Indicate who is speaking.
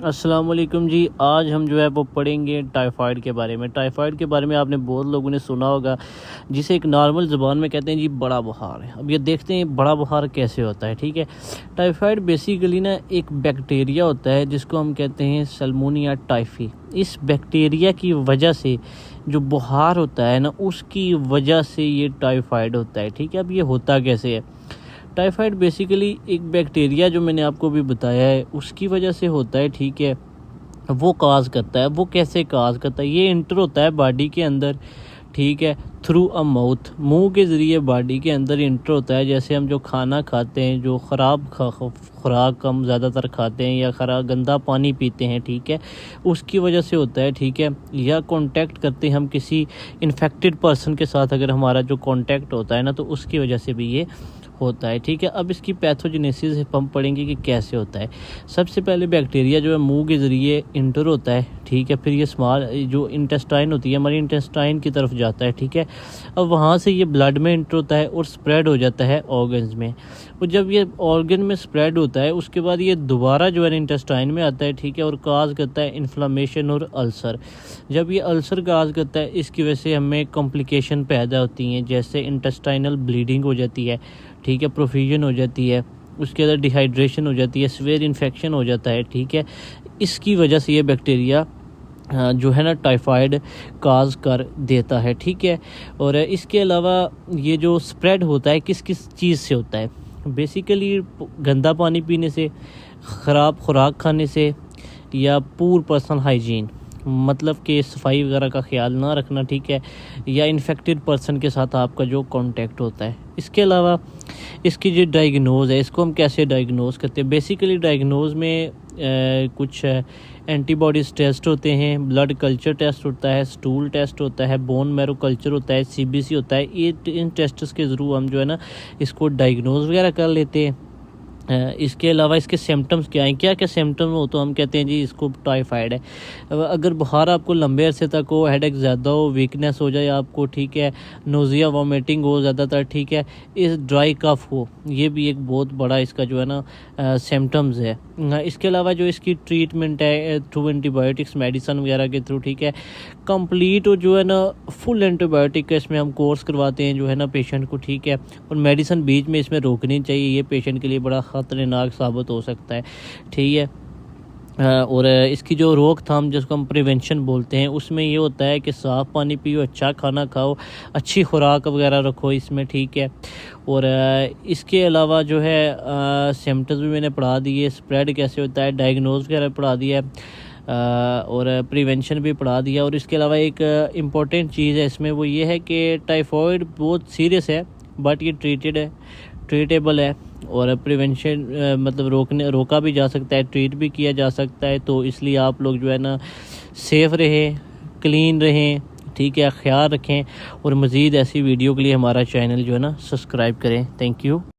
Speaker 1: अस्सलाम वालेकुम जी। आज हम जो है वो पढ़ेंगे टाइफाइड के बारे में। टाइफाइड के बारे में आपने बहुत लोगों ने सुना होगा, जिसे एक नॉर्मल ज़ुबान में कहते हैं जी बड़ा बुखार है। अब ये देखते हैं बड़ा बुखार कैसे होता है। ठीक है, टाइफाइड बेसिकली ना एक बैक्टीरिया होता है जिसको हम कहते हैं सल्मोनिया टाइफी। इस बैक्टीरिया की वजह से जो बुखार होता है ना, उसकी वजह से ये टाइफाइड होता है। ठीक है, अब ये होता कैसे है? टाइफाइड बेसिकली एक बैक्टीरिया जो मैंने आपको भी बताया है उसकी वजह से होता है। ठीक है, वो काज करता है। वो कैसे काज करता है? ये इंटर होता है बॉडी के अंदर। ठीक है, थ्रू अ माउथ, मुंह के ज़रिए बॉडी के अंदर इंटर होता है। जैसे हम जो खाना खाते हैं, जो ख़राब खुराक हम ज़्यादातर खाते हैं या खराब गंदा पानी पीते हैं, ठीक है, उसकी वजह से होता है। ठीक है, या कांटेक्ट करते हैं हम किसी इन्फेक्टेड पर्सन के साथ, अगर हमारा जो कांटेक्ट होता है ना, तो उसकी वजह से भी ये होता है। ठीक है, अब इसकी पैथोजेनेसिस हम पढ़ेंगे कि कैसे होता है। सबसे पहले बैक्टीरिया जो है मुंह के ज़रिए इंटर होता है। ठीक है, फिर ये स्मॉल जो इंटेस्टाइन होती है हमारी, इंटेस्टाइन की तरफ जाता है। ठीक है, अब वहाँ से ये ब्लड में इंटर होता है और स्प्रेड हो जाता है ऑर्गन्स में। और जब ये ऑर्गन में स्प्रेड होता है उसके बाद ये दोबारा जो है इंटेस्टाइन में आता है। ठीक है, और काज करता है इन्फ्लामेशन और अल्सर। जब ये अल्सर काज करता है, इसकी वजह से हमें कॉम्प्लिकेशन पैदा होती हैं, जैसे इंटेस्टाइनल ब्लीडिंग हो जाती है। ठीक है, प्रोफ्यूजन हो जाती है, उसके अंदर डिहाइड्रेशन हो जाती है, सीवियर इन्फेक्शन हो जाता है। ठीक है, इसकी वजह से ये बैक्टीरिया जो है ना टाइफाइड काज कर देता है। ठीक है, और इसके अलावा ये जो स्प्रेड होता है किस किस चीज़ से होता है? बेसिकली गंदा पानी पीने से, ख़राब खुराक खाने से, या पूर पर्सनल हाइजीन, मतलब कि सफाई वगैरह का ख्याल ना रखना। ठीक है, या इन्फेक्टेड पर्सन के साथ आपका जो कांटेक्ट होता है। इसके अलावा इसकी जो डायग्नोज़ है, इसको हम कैसे डायग्नोज़ करते हैं? बेसिकली डायग्नोज़ में कुछ एंटीबॉडीज़ टेस्ट होते हैं, ब्लड कल्चर टेस्ट होता है, स्टूल टेस्ट होता है, बोन मैरो कल्चर होता है, सीबीसी होता है। ये इन टेस्ट्स के थ्रू हम जो है ना इसको डायग्नोज़ वगैरह कर लेते हैं। इसके अलावा इसके सिम्टम्स क्या हैं? क्या क्या सिम्टम हो तो हम कहते हैं जी इसको टाइफाइड है। अगर बुखार आपको लंबे अरसे तक हो, हेडेक ज़्यादा हो, वीकनेस हो जाए आपको, ठीक है, नोज़िया वॉमिटिंग हो ज़्यादातर, ठीक है, इस ड्राई कफ हो, ये भी एक बहुत बड़ा इसका जो है ना सिम्टम्स है। इसके अलावा जो इसकी ट्रीटमेंट है थ्रू एंटीबायोटिक्स, मेडिसन वगैरह के थ्रू, ठीक है, कंप्लीट और जो है ना फुल एंटीबायोटिक का इसमें हम कोर्स करवाते हैं जो है ना पेशेंट को। ठीक है, और मेडिसन बीच में इसमें रोकनी चाहिए, ये पेशेंट के लिए बड़ा ख़तरनाक साबित हो सकता है। ठीक है, और इसकी जो रोकथाम जिसको हम प्रिवेंशन बोलते हैं, उसमें ये होता है कि साफ़ पानी पियो, अच्छा खाना खाओ, अच्छी खुराक वगैरह रखो इसमें। ठीक है, और इसके अलावा जो है सिम्टम्स भी मैंने पढ़ा दिए, स्प्रेड कैसे होता है, डायग्नोज वगैरह पढ़ा दिया है, और प्रिवेंशन भी पढ़ा दिया। और इसके अलावा एक इम्पॉर्टेंट चीज़ है इसमें, वो ये है कि टाइफाइड बहुत सीरियस है, बट ये ट्रीटेबल है, और प्रिवेंशन मतलब रोका भी जा सकता है, ट्रीट भी किया जा सकता है। तो इसलिए आप लोग जो है ना सेफ़ रहें, क्लीन रहें, ठीक है, ख्याल रखें, और मज़ीद ऐसी वीडियो के लिए हमारा चैनल जो है ना सब्सक्राइब करें। Thank you.